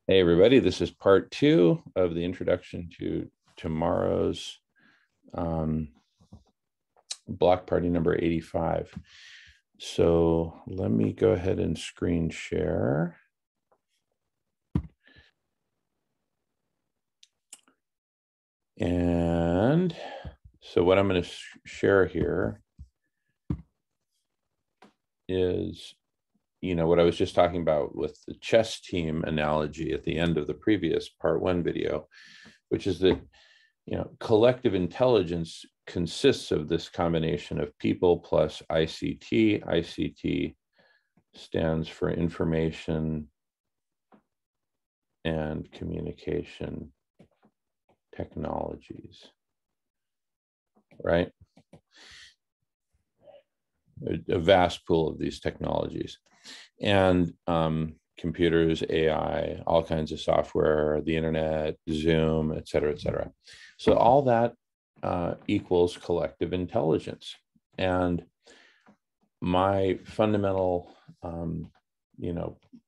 Hey, everybody, this is part 2 of the introduction to tomorrow's block party number 85. So let me go ahead and screen share. And so what I'm going to share here is, what I was just talking about with the chess team analogy at the end of the previous part 1 video, which is that collective intelligence consists of this combination of people plus ICT. ICT stands for information and communication technologies, right? A vast pool of these technologies. And computers, AI, all kinds of software, the internet, Zoom, et cetera, et cetera. So all that equals collective intelligence. And my fundamental,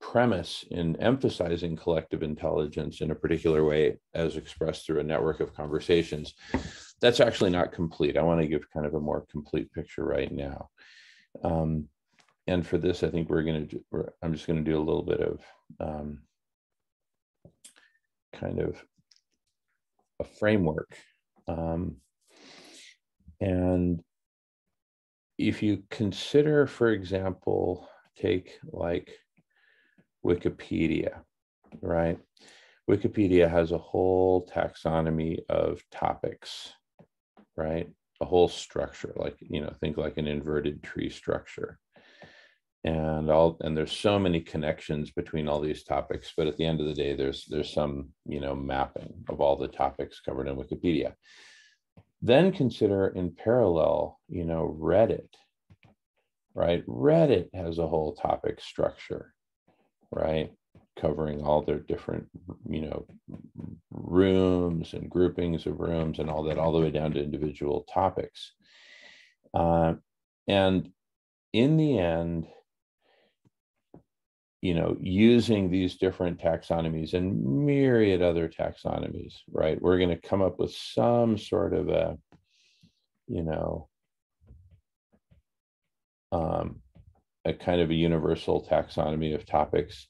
premise in emphasizing collective intelligence in a particular way, as expressed through a network of conversations, that's actually not complete. I want to give kind of a more complete picture right now. And for this, I think I'm just going to do a little bit of kind of a framework. And if you consider, for example, take like Wikipedia, right? Wikipedia has a whole taxonomy of topics, right? A whole structure, like, think like an inverted tree structure. And there's so many connections between all these topics, but at the end of the day, there's some, mapping of all the topics covered in Wikipedia. Then consider in parallel, Reddit, right? Reddit has a whole topic structure, right? Covering all their different, rooms and groupings of rooms and all that, all the way down to individual topics. And in the end, using these different taxonomies and myriad other taxonomies, right? We're going to come up with some sort of a, a kind of a universal taxonomy of topics.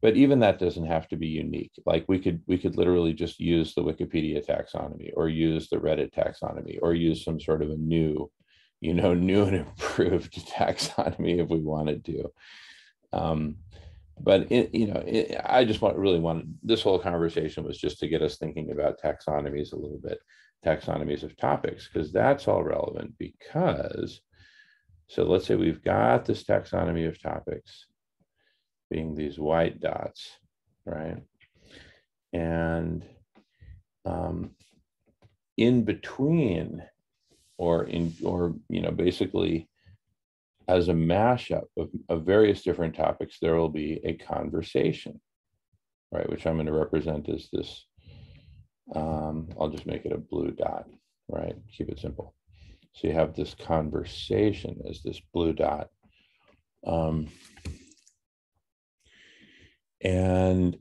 But even that doesn't have to be unique. Like we could literally just use the Wikipedia taxonomy, or use the Reddit taxonomy, or use some sort of a new and improved taxonomy if we wanted to. But I just really wanted, this whole conversation was just to get us thinking about taxonomies a little bit, taxonomies of topics, because that's all relevant. Because, so let's say we've got this taxonomy of topics being these white dots, right? And in between, or basically, as a mashup of various different topics, there will be a conversation, right? Which I'm going to represent as this, I'll just make it a blue dot, right? Keep it simple. So you have this conversation as this blue dot. And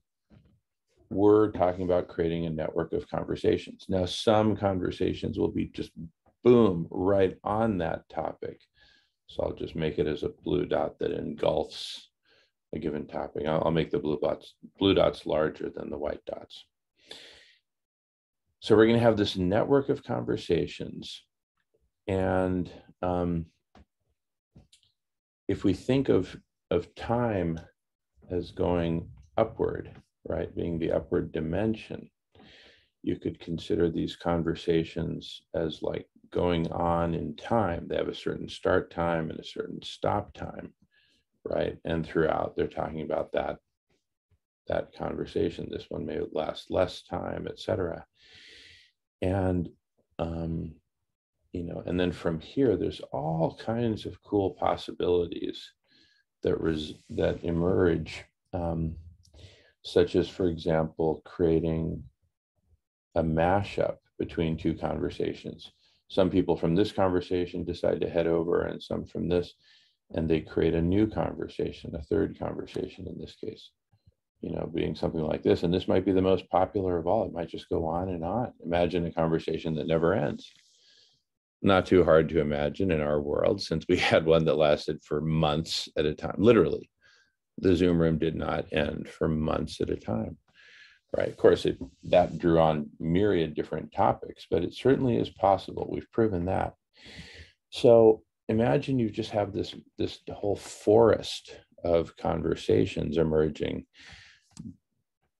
we're talking about creating a network of conversations. Now, some conversations will be just boom, right on that topic. So I'll just make it as a blue dot that engulfs a given topic. I'll make the blue dots larger than the white dots. So we're going to have this network of conversations. And if we think of time as going upward, right, being the upward dimension, you could consider these conversations as like going on in time. They have a certain start time and a certain stop time, right? And throughout, they're talking about that conversation. This one may last less time, etc. And and then from here, there's all kinds of cool possibilities that emerge, such as, for example, creating a mashup between two conversations. Some people from this conversation decide to head over, and some from this, and they create a new conversation, a third conversation in this case, being something like this. And this might be the most popular of all. It might just go on and on. Imagine a conversation that never ends. Not too hard to imagine in our world, since we had one that lasted for months at a time. Literally, the Zoom room did not end for months at a time, right? Of course, that drew on myriad different topics, but it certainly is possible. We've proven that. So imagine you just have this whole forest of conversations emerging,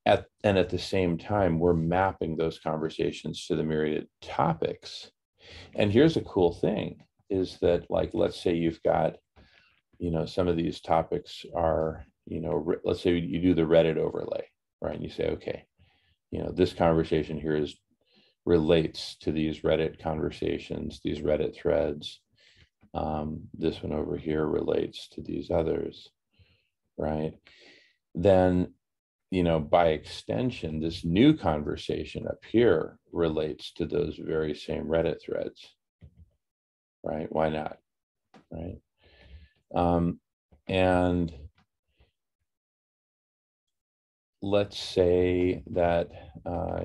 and at the same time, we're mapping those conversations to the myriad topics. And here's a cool thing is that, like, let's say you've got, some of these topics are, let's say you do the Reddit overlay, right? And you say, okay, this conversation here relates to these Reddit conversations, these Reddit threads. This one over here relates to these others, right? Then, by extension, this new conversation up here relates to those very same Reddit threads, right? Why not, right? And let's say that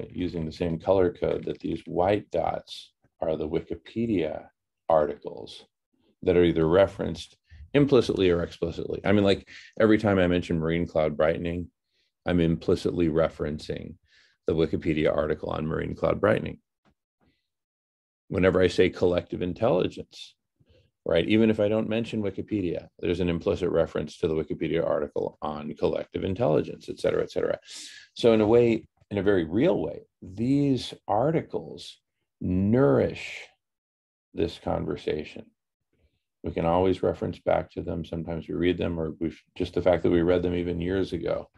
using the same color code, that these white dots are the Wikipedia articles that are either referenced implicitly or explicitly. I mean, like every time I mention marine cloud brightening, I'm implicitly referencing the Wikipedia article on marine cloud brightening. Whenever I say collective intelligence, right, even if I don't mention Wikipedia, there's an implicit reference to the Wikipedia article on collective intelligence, et cetera, et cetera. So in a way, in a very real way, these articles nourish this conversation. We can always reference back to them. Sometimes we read them, or just the fact that we read them even years ago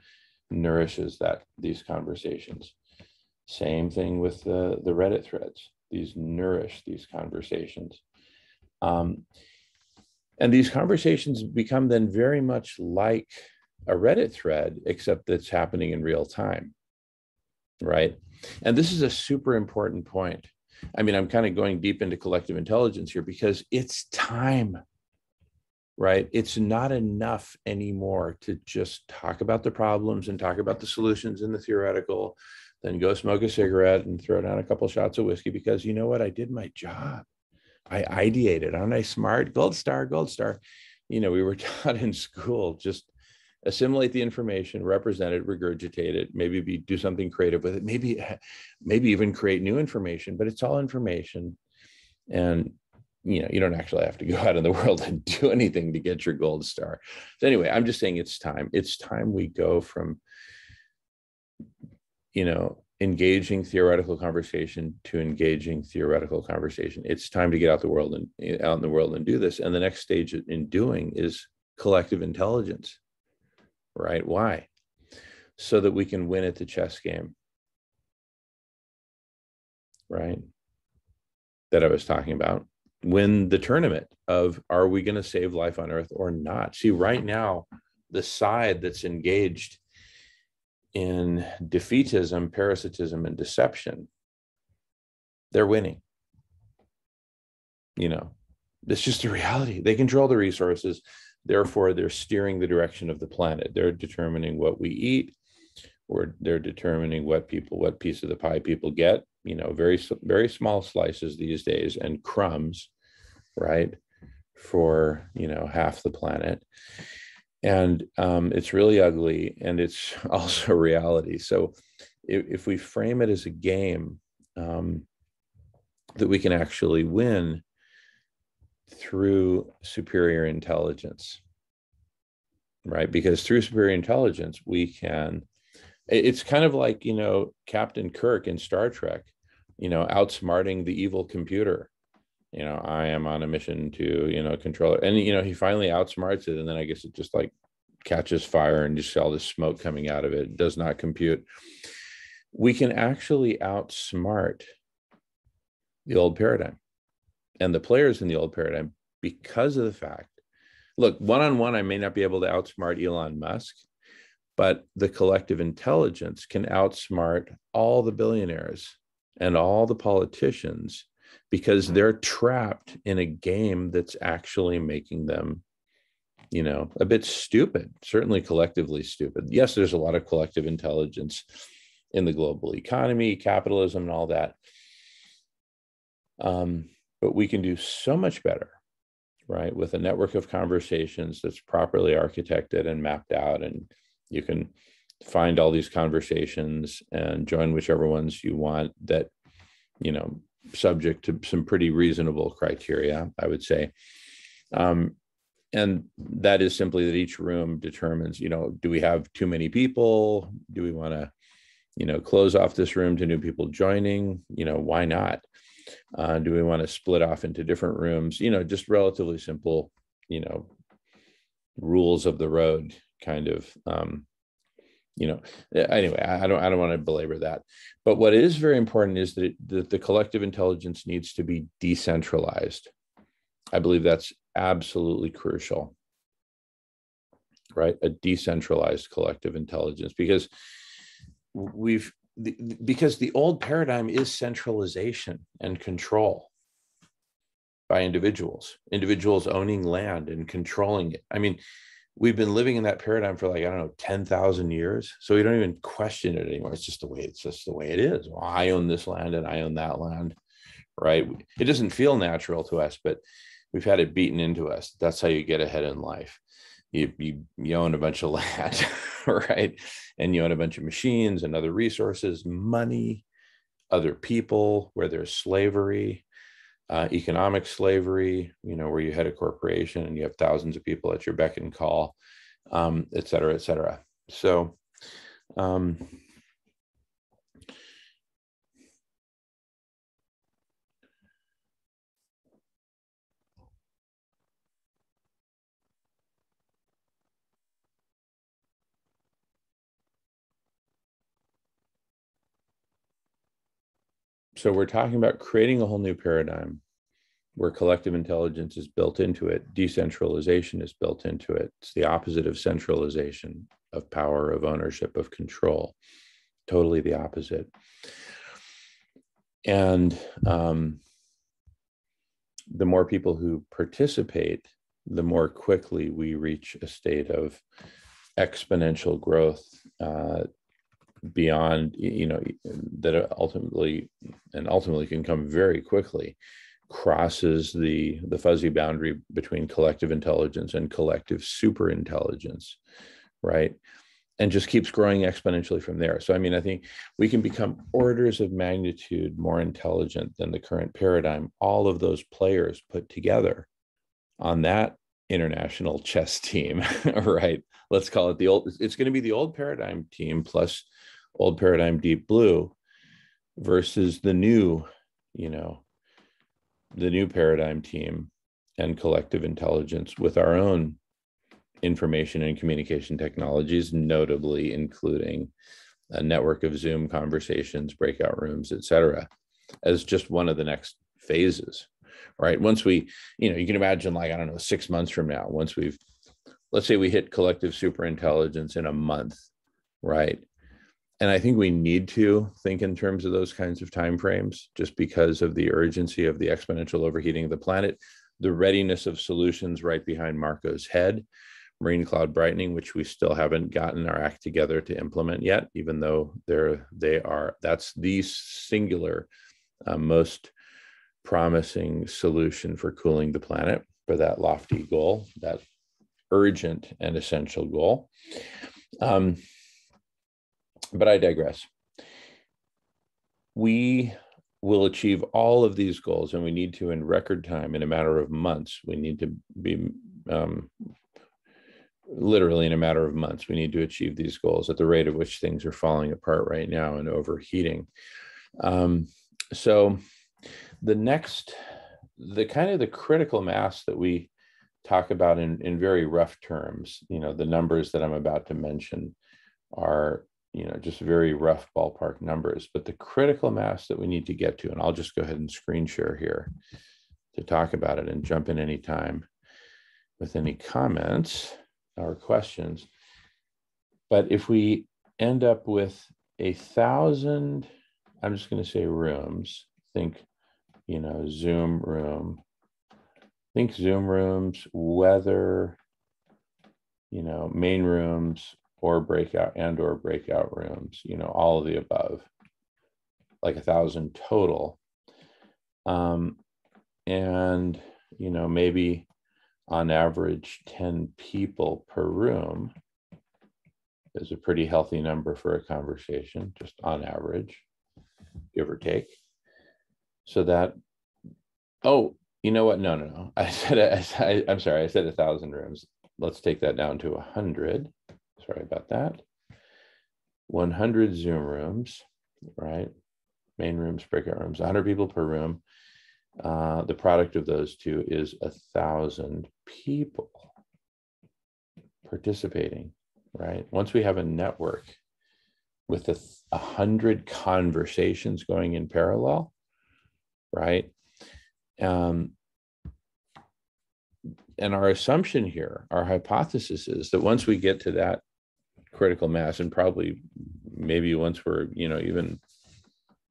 nourishes these conversations. Same thing with the Reddit threads. These nourish these conversations. And these conversations become then very much like a Reddit thread, except that's happening in real time, right? And this is a super important point. I mean, I'm kind of going deep into collective intelligence here because it's time, right? It's not enough anymore to just talk about the problems and talk about the solutions in the theoretical, then go smoke a cigarette and throw down a couple shots of whiskey because, you know what, I did my job. I ideated. Aren't I smart? Gold star, gold star. We were taught in school, just assimilate the information, represent it, regurgitate it, maybe do something creative with it, maybe even create new information, but it's all information. And you don't actually have to go out in the world and do anything to get your gold star. So anyway, I'm just saying it's time. It's time we go from, engaging theoretical conversation to engaging theoretical conversation. It's time to get out in the world and do this. And the next stage in doing is collective intelligence, right? Why? So that we can win at the chess game, right? That I was talking about. Win the tournament of, are we going to save life on Earth or not? See, right now, the side that's engaged in defeatism, parasitism, and deception, they're winning. It's just a reality. They control the resources. Therefore, they're steering the direction of the planet. They're determining what we eat, or they're determining what piece of the pie people get. Very, very small slices these days and crumbs, right, for, half the planet. And it's really ugly, and it's also reality. So if we frame it as a game, that we can actually win through superior intelligence, right? Because through superior intelligence, we can, it's kind of like, Captain Kirk in Star Trek, outsmarting the evil computer. I am on a mission to, control it. And, he finally outsmarts it. And then I guess it just like catches fire and just all this smoke coming out of it. It does not compute. We can actually outsmart the old paradigm and the players in the old paradigm because of the fact, look, one-on-one, I may not be able to outsmart Elon Musk, but the collective intelligence can outsmart all the billionaires and all the politicians, because they're trapped in a game that's actually making them a bit stupid, certainly collectively stupid. Yes, there's a lot of collective intelligence in the global economy, capitalism, and all that. But we can do so much better, right, with a network of conversations that's properly architected and mapped out. And you can find all these conversations and join whichever ones you want that, subject to some pretty reasonable criteria, I would say. And that is simply that each room determines, do we have too many people? Do we want to, close off this room to new people joining? Why not? Do we want to split off into different rooms? Just relatively simple, rules of the road kind of, anyway, I don't want to belabor that. But what is very important is that the collective intelligence needs to be decentralized. I believe that's absolutely crucial, right? A decentralized collective intelligence, because the old paradigm is centralization and control by individuals owning land and controlling it. I mean, we've been living in that paradigm for 10,000 years. So we don't even question it anymore. It's just the way it is. Well, I own this land and I own that land, right? It doesn't feel natural to us, but we've had it beaten into us. That's how you get ahead in life. You own a bunch of land, right? And you own a bunch of machines and other resources, money, other people, where there's slavery, economic slavery, where you head a corporation and you have thousands of people at your beck and call, et cetera, et cetera. So, so we're talking about creating a whole new paradigm where collective intelligence is built into it. Decentralization is built into it. It's the opposite of centralization, of power, of ownership, of control. Totally the opposite. And the more people who participate, the more quickly we reach a state of exponential growth beyond, that ultimately can come very quickly, crosses the fuzzy boundary between collective intelligence and collective superintelligence, right? And just keeps growing exponentially from there. So, I think we can become orders of magnitude more intelligent than the current paradigm. All of those players put together on that international chess team, right? Let's call it it's going to be the old paradigm team plus old paradigm deep blue versus the new, the new paradigm team and collective intelligence with our own information and communication technologies, notably including a network of Zoom conversations, breakout rooms, et cetera, as just one of the next phases, right? Once we, you can imagine 6 months from now, let's say we hit collective superintelligence in a month, right? And I think we need to think in terms of those kinds of timeframes, just because of the urgency of the exponential overheating of the planet, the readiness of solutions right behind Marco's head, marine cloud brightening, which we still haven't gotten our act together to implement yet, even though that's the singular most promising solution for cooling the planet, for that lofty goal, that urgent and essential goal. But I digress. We will achieve all of these goals, and we need to in record time, in a matter of months. We need to be literally in a matter of months, we need to achieve these goals at the rate at which things are falling apart right now and overheating. So the kind of the critical mass that we talk about in very rough terms, the numbers that I'm about to mention are, just very rough ballpark numbers, but the critical mass that we need to get to, and I'll just go ahead and screen share here to talk about it and jump in anytime with any comments or questions. But if we end up with 1,000, I'm just going to say rooms, think, Zoom room, think Zoom rooms, weather, main rooms or breakout rooms, all of the above, like 1,000 total. And, maybe on average, 10 people per room is a pretty healthy number for a conversation, just on average, give or take. So that, oh, you know what? No. I'm sorry. I said 1,000 rooms. Let's take that down to 100. Sorry about that. 100 Zoom rooms, right? Main rooms, breakout rooms, 100 people per room. The product of those two is 1,000 people participating, right? Once we have a network with 100 conversations going in parallel, right? And our assumption here, our hypothesis is that once we get to that critical mass, and probably maybe once we're, even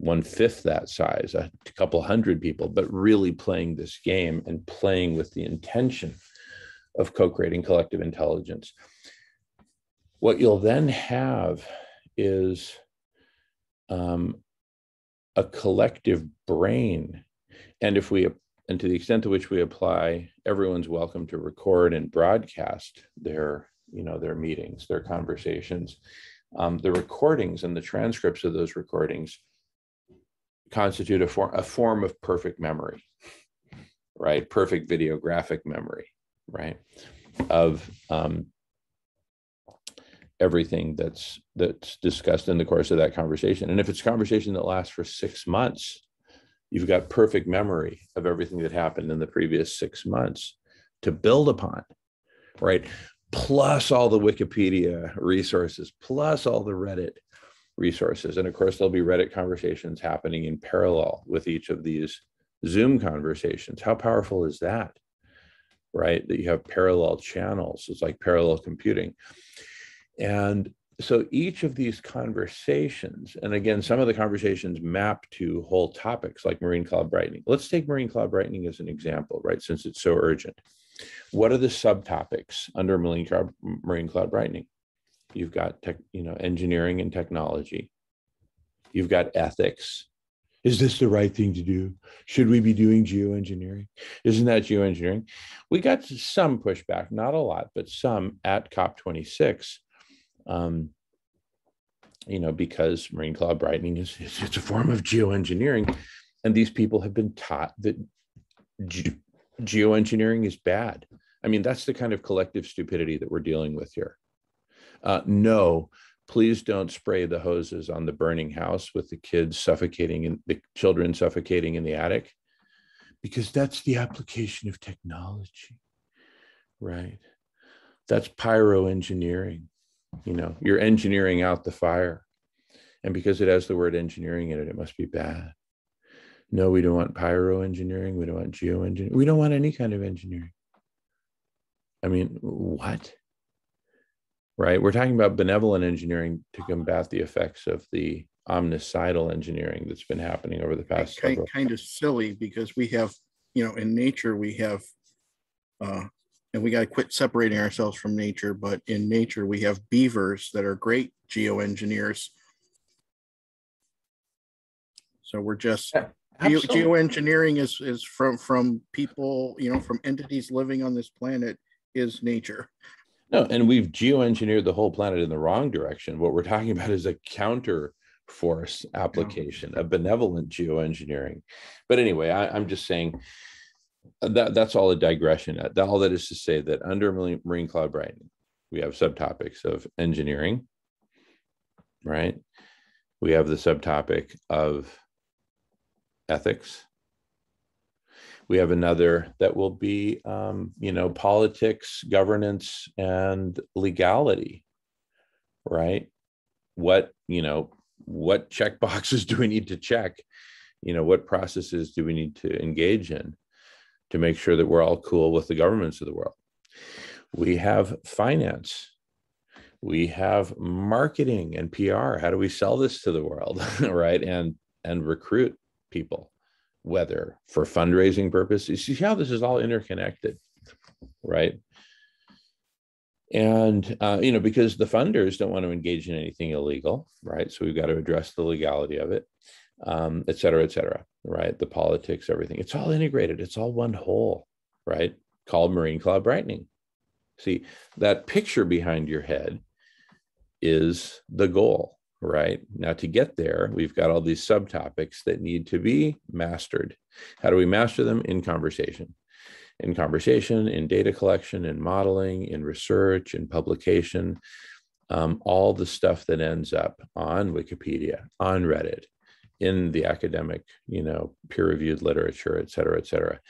1/5 that size, a couple hundred people, but really playing this game and playing with the intention of co-creating collective intelligence, what you'll then have is a collective brain. And to the extent to which we apply, everyone's welcome to record and broadcast their meetings, their conversations. The recordings and the transcripts of those recordings constitute a form of perfect memory, right? Perfect videographic memory, right? Of everything that's discussed in the course of that conversation. And if it's a conversation that lasts for 6 months, you've got perfect memory of everything that happened in the previous 6 months to build upon, right? Plus all the Wikipedia resources, plus all the Reddit resources. And of course, there'll be Reddit conversations happening in parallel with each of these Zoom conversations. How powerful is that, right? That you have parallel channels. It's like parallel computing. And so each of these conversations, and again, some of the conversations map to whole topics like marine cloud brightening. Let's take marine cloud brightening as an example, right? Since it's so urgent. What are the subtopics under marine cloud brightening? You've got engineering and technology. You've got ethics. Is this the right thing to do? Should we be doing geoengineering? Isn't that geoengineering? We got some pushback, not a lot, but some at COP26. Because marine cloud brightening it's a form of geoengineering, and these people have been taught that geoengineering is bad. I mean, that's the kind of collective stupidity that we're dealing with here. No, please don't spray the hoses on the burning house with the kids suffocating and the children suffocating in the attic, because that's the application of technology, right? That's pyroengineering. You're engineering out the fire. And because it has the word engineering in it, it must be bad. No, we don't want pyroengineering. We don't want geoengineering. We don't want any kind of engineering. I mean, what? Right? We're talking about benevolent engineering to combat the effects of the omnicidal engineering that's been happening over the past several. Kind of silly, because we have, in nature, we have, and we got to quit separating ourselves from nature, but in nature, we have beavers that are great geoengineers. So we're just, geoengineering is from people, from entities living on this planet, is nature. No, and we've geoengineered the whole planet in the wrong direction. What we're talking about is a counter force application, a benevolent geoengineering. But anyway, I'm just saying that's all a digression. All that is to say that under marine cloud brightening, we have subtopics of engineering, right? We have the subtopic of ethics. We have another that will be, politics, governance, and legality, right? What check boxes do we need to check? What processes do we need to engage in to make sure that we're all cool with the governments of the world? We have finance. We have marketing and PR. How do we sell this to the world, right? And recruit people, whether for fundraising purposes. You see how this is all interconnected, right? And, because the funders don't want to engage in anything illegal, right? So we've got to address the legality of it, et cetera, right? The politics, everything. It's all integrated. It's all one whole, right? Called marine cloud brightening. See, that picture behind your head is the goal, right? Now, to get there, we've got all these subtopics that need to be mastered. How do we master them? In conversation. In conversation, in data collection, in modeling, in research, in publication, all the stuff that ends up on Wikipedia, on Reddit, in the academic, peer-reviewed literature, et cetera, et cetera.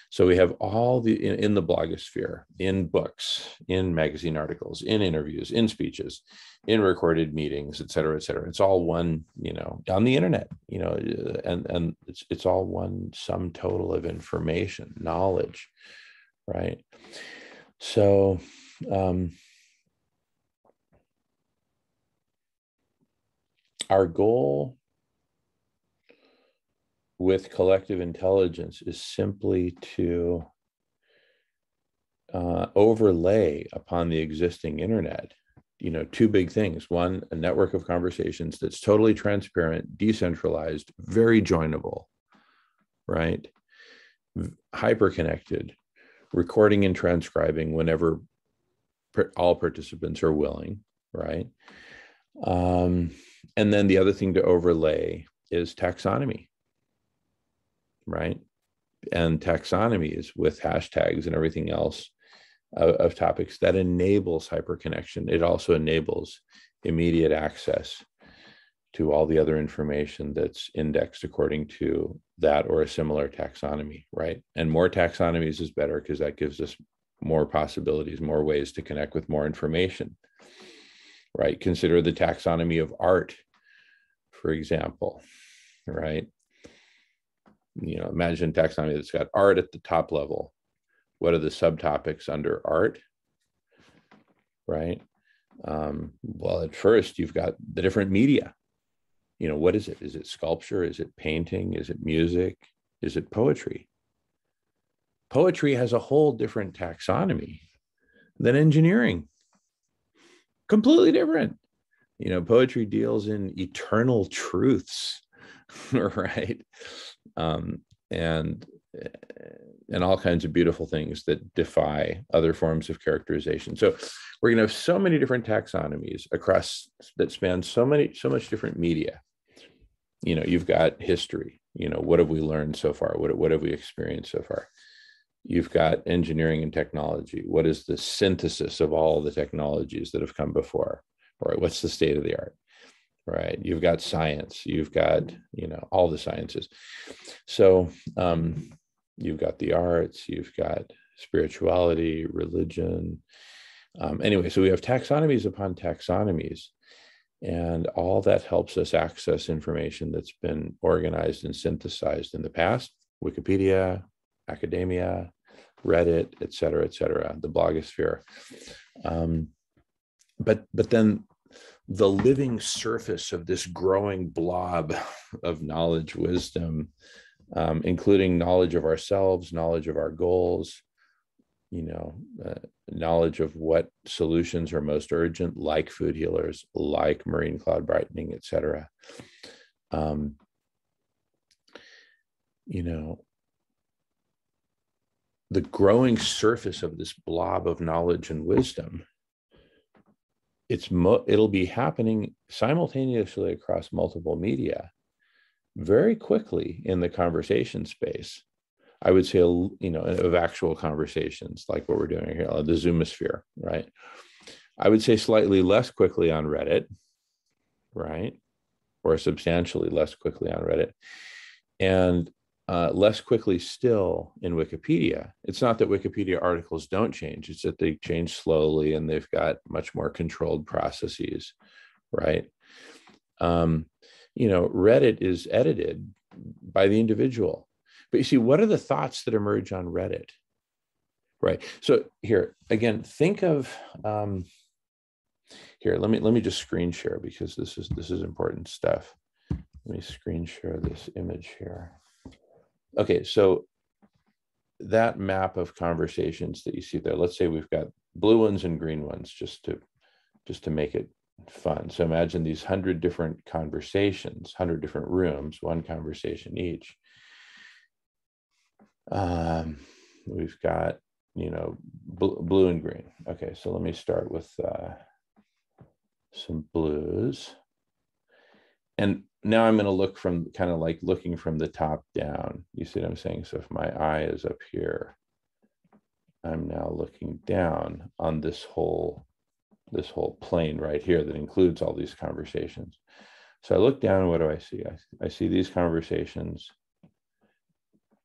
So we have all in the blogosphere, in books, in magazine articles, in interviews, in speeches, in recorded meetings, et cetera, et cetera. It's all one, on the internet, and it's all one sum total of information, knowledge, right? So, our goal with collective intelligence is simply to overlay upon the existing internet, two big things. One, a network of conversations that's totally transparent, decentralized, very joinable, right? Hyper-connected, recording and transcribing whenever all participants are willing, right? And then the other thing to overlay is taxonomy, right? And taxonomy is with hashtags and everything else of topics that enables hyperconnection. It also enables immediate access to all the other information that's indexed according to that or a similar taxonomy, right? And more taxonomies is better because that gives us more possibilities, more ways to connect with more information, right? Consider the taxonomy of art, for example, right? Imagine taxonomy that's got art at the top level. What are the subtopics under art, right? Well, at first you've got the different media. What is it? Is it sculpture? Is it painting? Is it music? Is it poetry? Poetry has a whole different taxonomy than engineering. Completely different. Poetry deals in eternal truths, right? And all kinds of beautiful things that defy other forms of characterization. So we're going to have so many different taxonomies across that span so much different media. You've got history. What have we learned so far? What have we experienced so far? You've got engineering and technology. What is the synthesis of all the technologies that have come before? Right? What's the state of the art? Right? You've got science. You've got, all the sciences. So you've got the arts. You've got spirituality, religion. Anyway, so we have taxonomies upon taxonomies. And all that helps us access information that's been organized and synthesized in the past. Wikipedia, academia, Reddit, et cetera, the blogosphere. But then the living surface of this growing blob of knowledge, wisdom, including knowledge of ourselves, knowledge of our goals, knowledge of what solutions are most urgent, like food healers, like marine cloud brightening, et cetera. The growing surface of this blob of knowledge and wisdom, it'll be happening simultaneously across multiple media very quickly in the conversation space. I would say, of actual conversations like what we're doing here, the Zoomosphere, right? I would say slightly less quickly on Reddit, right? Or substantially less quickly on Reddit. And less quickly still in Wikipedia. It's not that Wikipedia articles don't change, it's that they change slowly and they've got much more controlled processes, right? Reddit is edited by the individual. But you see, what are the thoughts that emerge on Reddit, right? So here, again, think of, here, let me just screen share because this is important stuff. Let me screen share this image here. Okay, so that map of conversations that you see there, let's say we've got blue ones and green ones just to make it fun. So imagine these 100 different conversations, 100 different rooms, one conversation each. We've got, blue and green. Okay, so let me start with some blues. And now I'm going to look from kind of like looking from the top down. You see what I'm saying? So if my eye is up here, I'm now looking down on this whole plane right here that includes all these conversations. So I look down and what do I see? I see these conversations,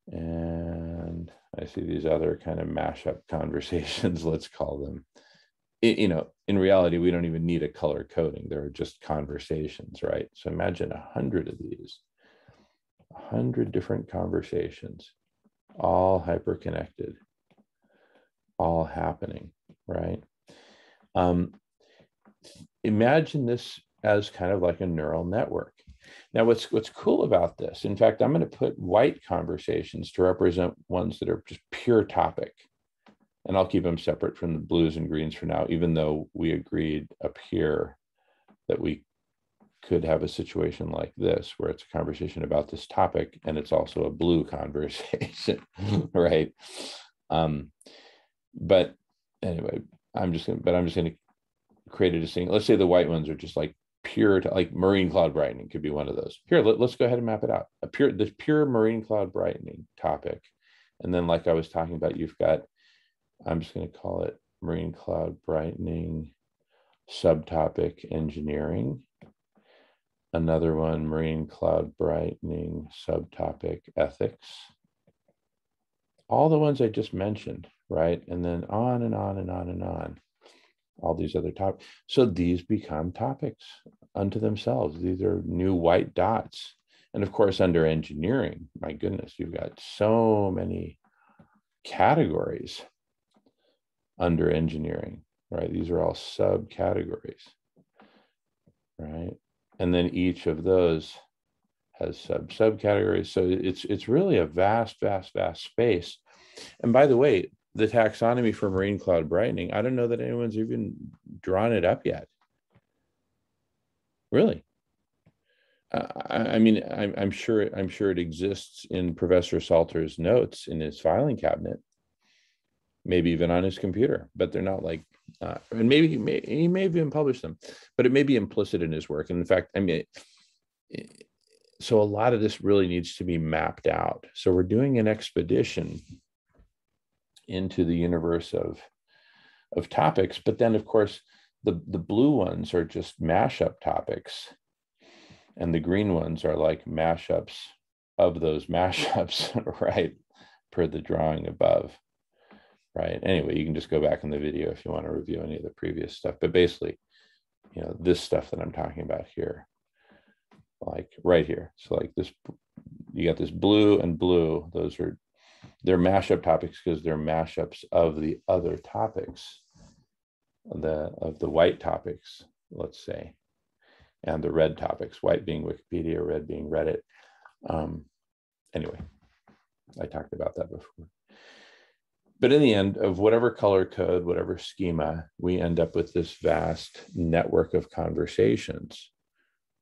and I see these other kind of mashup conversations, let's call them. In reality, we don't even need a color coding. They're just conversations, right? So imagine 100 of these, 100 different conversations, all hyper-connected, all happening, right? Imagine this as kind of like a neural network. Now, what's cool about this, in fact, I'm going to put white conversations to represent ones that are just pure topic. And I'll keep them separate from the blues and greens for now, even though we agreed up here that we could have a situation like this, where it's a conversation about this topic, and it's also a blue conversation, right? But anyway, I'm just going to create a distinction. Let's say the white ones are just like pure, like marine cloud brightening could be one of those. Here, let's go ahead and map it out. This pure marine cloud brightening topic. And then like I was talking about, you've got, I'm just going to call it marine cloud brightening, subtopic engineering. Another one, marine cloud brightening, subtopic ethics. All the ones I just mentioned, right? And then on and on and on and on. All these other topics. So these become topics unto themselves. These are new white dots. And of course, under engineering, my goodness, you've got so many categories under engineering, right? These are all subcategories, right? And then each of those has subcategories. So it's really a vast space. And by the way, the taxonomy for marine cloud brightening, I don't know that anyone's even drawn it up yet. Really. I mean, I'm sure it exists in Professor Salter's notes in his filing cabinet, maybe even on his computer, but they're not like, and maybe he may have even published them, but it may be implicit in his work. And in fact, I mean, so a lot of this really needs to be mapped out. So we're doing an expedition into the universe of topics, but then of course the blue ones are just mashup topics, and the green ones are like mashups of those mashups, right? Per the drawing above, right? Anyway, you can just go back in the video if you want to review any of the previous stuff, but basically, this stuff that I'm talking about here, like right here. So like this, you got this blue and blue, they're mashup topics because they're mashups of the other topics, of the white topics, let's say, and the red topics, white being Wikipedia, red being Reddit. Anyway, I talked about that before. But in the end, of whatever color code, whatever schema, we end up with this vast network of conversations,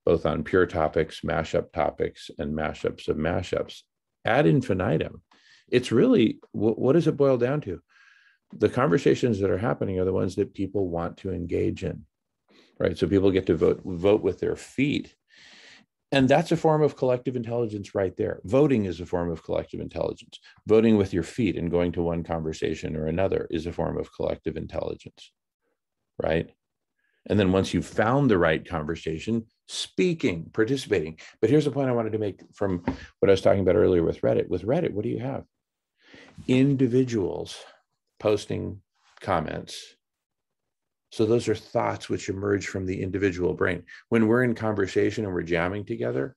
both on pure topics, mashup topics, and mashups of mashups ad infinitum. It's really, what does it boil down to? The conversations that are happening are the ones that people want to engage in, right? So people get to vote with their feet. And that's a form of collective intelligence right there. Voting is a form of collective intelligence. Voting with your feet and going to one conversation or another is a form of collective intelligence, right? And then once you've found the right conversation, speaking, participating. But here's the point I wanted to make from what I was talking about earlier with Reddit. With Reddit, what do you have? Individuals posting comments. So those are thoughts which emerge from the individual brain. When we're in conversation and we're jamming together,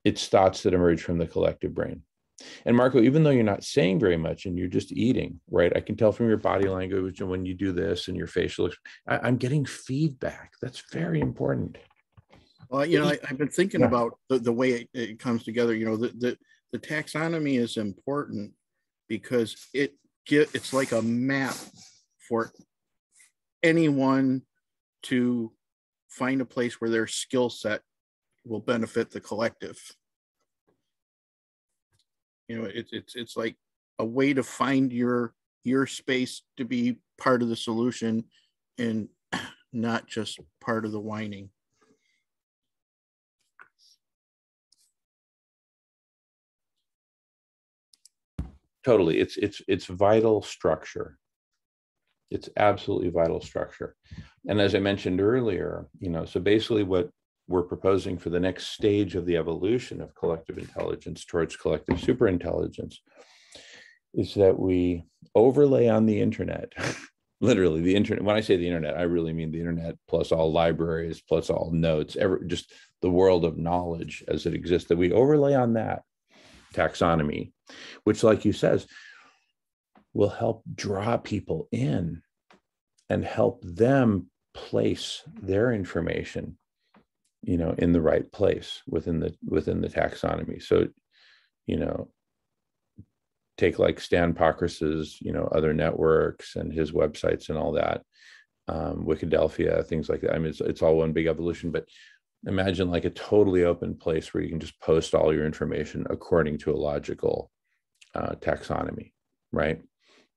it's thoughts that emerge from the collective brain. And Marco, even though you're not saying very much and you're just eating, right? I can tell from your body language and when you do this and your facial, I'm getting feedback. That's very important. Well, I've been thinking about the way it comes together. The taxonomy is important because it's like a map for anyone to find a place where their skill set will benefit the collective. You know, it's like a way to find your space to be part of the solution and not just part of the whining. Totally. It's vital structure. It's absolutely vital structure. And as I mentioned earlier, you know, so basically what we're proposing for the next stage of the evolution of collective intelligence towards collective superintelligence is that we overlay on the internet, literally the internet. When I say the internet, I really mean the internet plus all libraries, plus all notes, just the world of knowledge as it exists, that we overlay on that taxonomy, which, like you says, will help draw people in and help them place their information, you know, in the right place within the taxonomy. So, you know, take like Stan Pockrass's, you know, other networks and his websites and all that, Wikidelphia, things like that. I mean, it's all one big evolution, but imagine like a totally open place where you can just post all your information according to a logical taxonomy, right?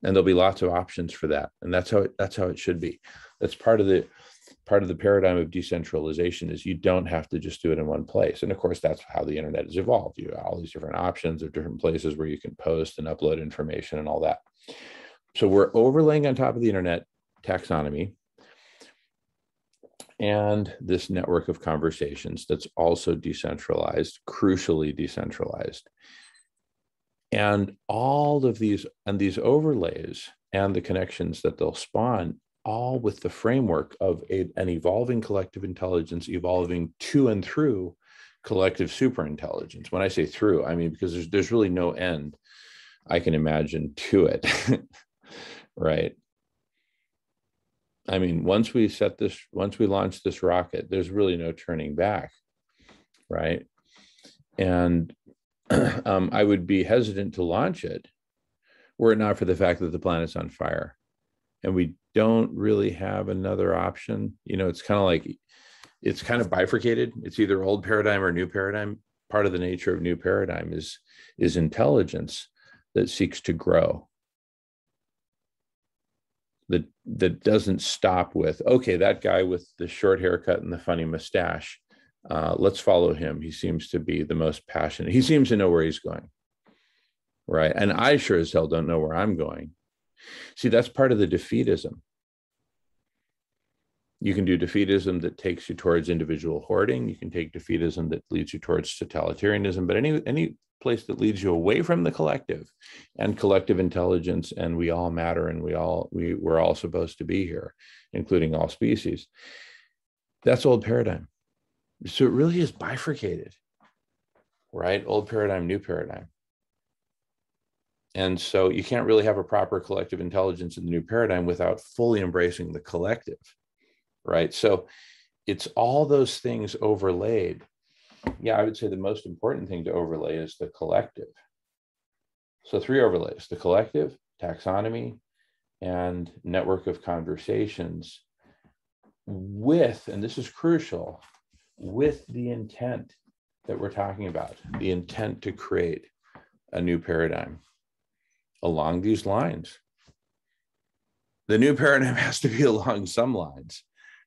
And there'll be lots of options for that, and that's how it should be. That's part of the paradigm of decentralization, is you don't have to just do it in one place. And of course, that's how the internet has evolved. You have all these different options of different places where you can post and upload information and all that. So we're overlaying on top of the internet taxonomy and this network of conversations that's also decentralized, crucially decentralized. And all of these overlays and the connections that they'll spawn, all with the framework of an evolving collective intelligence, evolving to and through collective superintelligence. When I say through, I mean because there's really no end I can imagine to it, right? I mean, once we launch this rocket, there's really no turning back, right? And I would be hesitant to launch it were it not for the fact that the planet's on fire and we don't really have another option. You know, it's kind of bifurcated. It's either old paradigm or new paradigm. Part of the nature of new paradigm is intelligence that seeks to grow. That doesn't stop with, okay, that guy with the short haircut and the funny mustache, let's follow him. He seems to be the most passionate. He seems to know where he's going, right? And I sure as hell don't know where I'm going. See, that's part of the defeatism. You can do defeatism that takes you towards individual hoarding. You can take defeatism that leads you towards totalitarianism, but any place that leads you away from the collective and collective intelligence, and we all matter, and we're all supposed to be here, including all species. That's old paradigm. So it really is bifurcated, right? Old paradigm, new paradigm. And so you can't really have a proper collective intelligence in the new paradigm without fully embracing the collective, right? So it's all those things overlaid. Yeah, I would say the most important thing to overlay is the collective. So 3 overlays: the collective, taxonomy, and network of conversations with, and this is crucial, with the intent that we're talking about, the intent to create a new paradigm along these lines. The new paradigm has to be along some lines,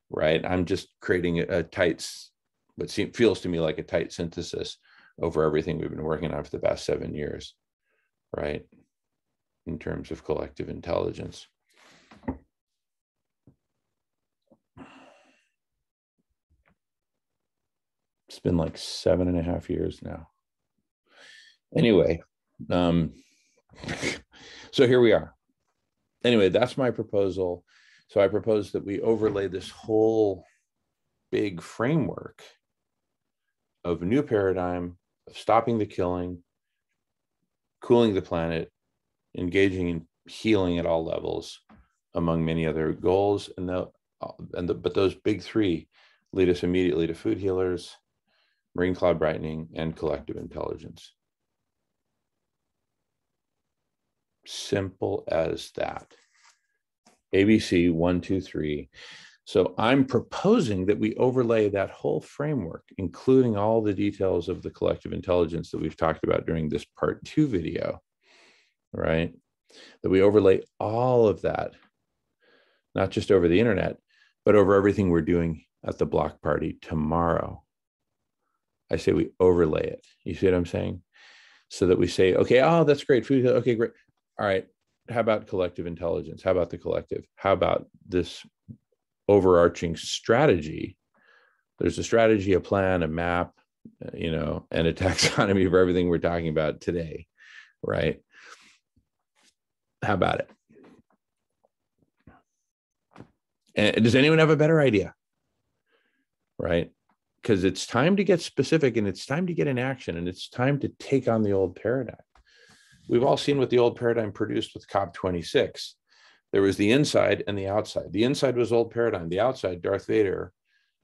right? I'm just creating a tight, what feels to me like a tight synthesis over everything we've been working on for the past 7 years, right? In terms of collective intelligence. It's been like 7.5 years now. Anyway, so here we are. Anyway, that's my proposal. So I propose that we overlay this whole big framework of a new paradigm of stopping the killing, cooling the planet, engaging in healing at all levels, among many other goals. But those big 3 lead us immediately to food healers, marine cloud brightening, and collective intelligence. Simple as that. ABC 1, 2, 3. So I'm proposing that we overlay that whole framework, including all the details of the collective intelligence that we've talked about during this part 2 video, right? That we overlay all of that, not just over the internet, but over everything we're doing at the block party tomorrow. I say we overlay it. You see what I'm saying? So that we say, okay, oh, that's great. Food, okay, great. All right. How about collective intelligence? How about the collective? How about this overarching strategy? There's a strategy, a plan, a map, and a taxonomy for everything we're talking about today, right? How about it? And does anyone have a better idea? Right? Because it's time to get specific, and it's time to get in action, and it's time to take on the old paradigm. We've all seen what the old paradigm produced with COP26. There was the inside and the outside. The inside was old paradigm. The outside, Darth Vader,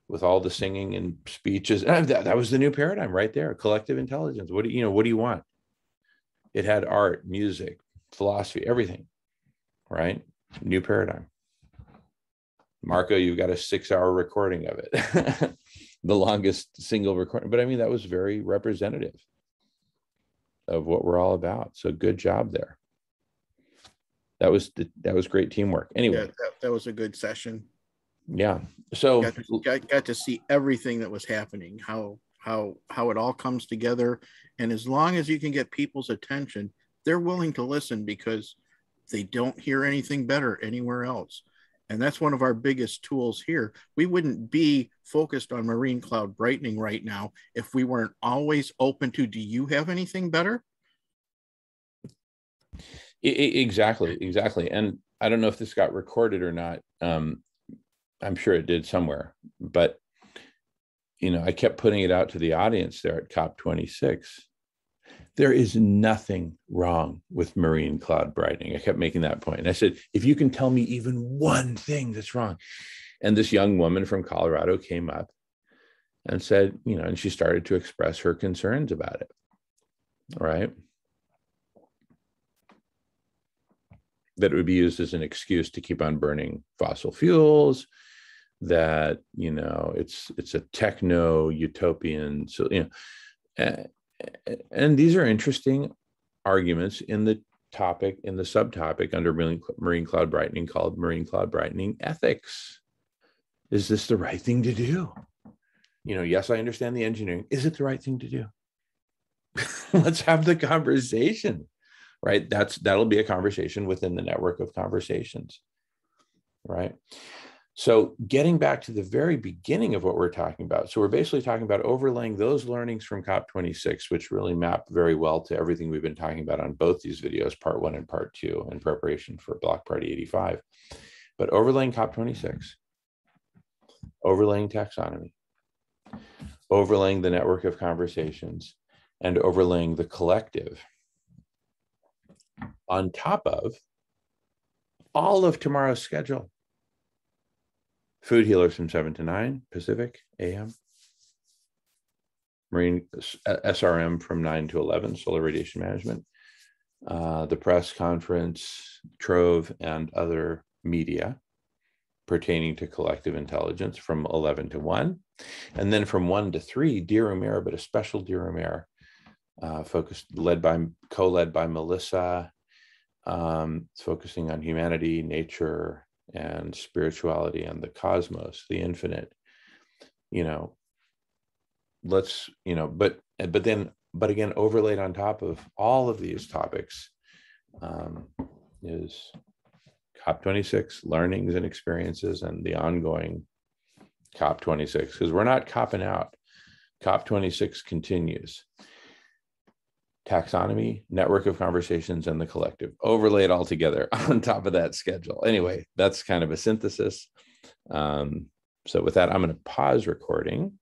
with all the singing and speeches. And that was the new paradigm right there. Collective intelligence. What do you want? It had art, music, philosophy, everything, right? New paradigm. Marco, you've got a 6-hour recording of it. The longest single recording. But I mean, that was very representative of what we're all about. So good job there. That was great teamwork. Anyway, that was a good session. Yeah. So got to see everything that was happening, how it all comes together. And as long as you can get people's attention, they're willing to listen because they don't hear anything better anywhere else. And that's one of our biggest tools here. We wouldn't be focused on marine cloud brightening right now if we weren't always open to, do you have anything better? Exactly. And I don't know if this got recorded or not. I'm sure it did somewhere, but I kept putting it out to the audience there at COP26. There is nothing wrong with marine cloud brightening. I kept making that point. And I said, if you can tell me even one thing that's wrong. And this young woman from Colorado came up and said, and she started to express her concerns about it, right? That it would be used as an excuse to keep on burning fossil fuels, that, it's a techno utopian. So, and these are interesting arguments in the subtopic under marine cloud brightening called marine cloud brightening ethics. Is this the right thing to do? Yes, I understand the engineering. Is it the right thing to do? Let's have the conversation, right? That'll be a conversation within the network of conversations, right? So getting back to the very beginning of what we're talking about. So we're basically talking about overlaying those learnings from COP26, which really map very well to everything we've been talking about on both these videos, part 1 and part 2, in preparation for Block Party 85. But overlaying COP26, overlaying taxonomy, overlaying the network of conversations, and overlaying the collective on top of all of tomorrow's schedule. Food Healers from 7 to 9 Pacific AM. Marine SRM from 9 to 11, Solar Radiation Management. The press conference, Trove, and other media pertaining to collective intelligence from 11 to 1. And then from 1 to 3, Dear Umair, but a special Dear Umair, co-led by Melissa, focusing on humanity, nature, and spirituality and the cosmos, the infinite. But again, overlaid on top of all of these topics is COP26 learnings and experiences, and the ongoing COP26, because we're not copping out. COP26 continues. Taxonomy, network of conversations, and the collective, overlaid all together on top of that schedule. Anyway, that's kind of a synthesis. So with that, I'm going to pause recording